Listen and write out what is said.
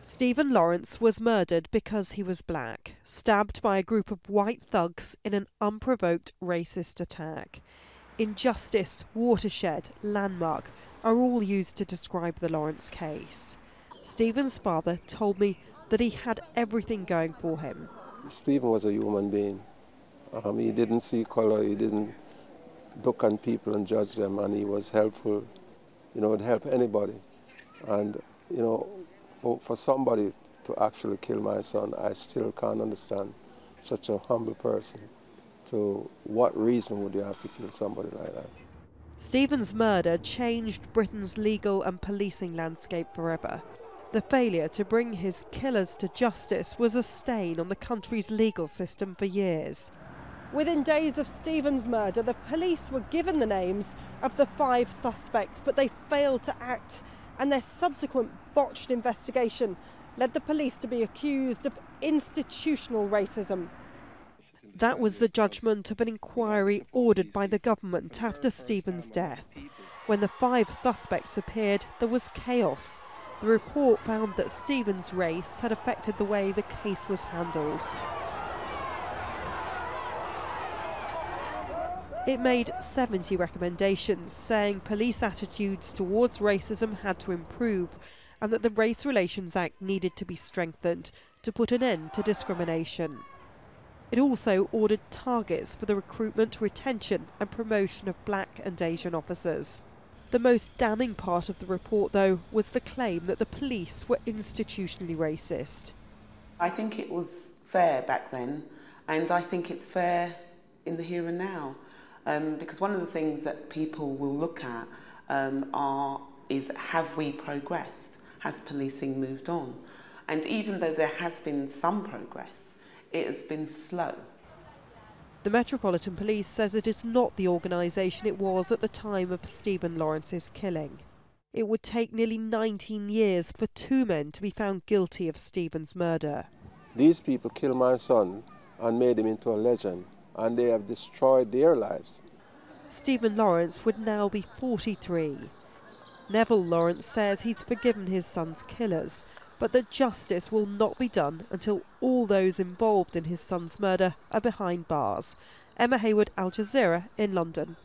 Stephen Lawrence was murdered because he was black, stabbed by a group of white thugs in an unprovoked racist attack. Injustice, watershed, landmark are all used to describe the Lawrence case. Stephen's father told me that he had everything going for him. Stephen was a human being. He didn't see colour, he didn't look on people and judge them, and he was helpful, would help anybody. And, for somebody to actually kill my son, I still can't understand such a humble person. To what reason would you have to kill somebody like that? Stephen's murder changed Britain's legal and policing landscape forever. The failure to bring his killers to justice was a stain on the country's legal system for years. Within days of Stephen's murder, the police were given the names of the 5 suspects, but they failed to act, and their subsequent botched investigation led the police to be accused of institutional racism. That was the judgment of an inquiry ordered by the government after Stephen's death. When the 5 suspects appeared, there was chaos. The report found that Stephen's race had affected the way the case was handled. It made 70 recommendations, saying police attitudes towards racism had to improve and that the Race Relations Act needed to be strengthened to put an end to discrimination. It also ordered targets for the recruitment, retention and promotion of black and Asian officers. The most damning part of the report, though, was the claim that the police were institutionally racist. I think it was fair back then, and I think it's fair in the here and now. Because one of the things that people will look at is, have we progressed? Has policing moved on? And even though there has been some progress, it has been slow. The Metropolitan Police says it is not the organisation it was at the time of Stephen Lawrence's killing. It would take nearly 19 years for 2 men to be found guilty of Stephen's murder. These people killed my son and made him into a legend, and they have destroyed their lives. Stephen Lawrence would now be 43. Neville Lawrence says he's forgiven his son's killers, but that justice will not be done until all those involved in his son's murder are behind bars. Emma Hayward, Al Jazeera in London.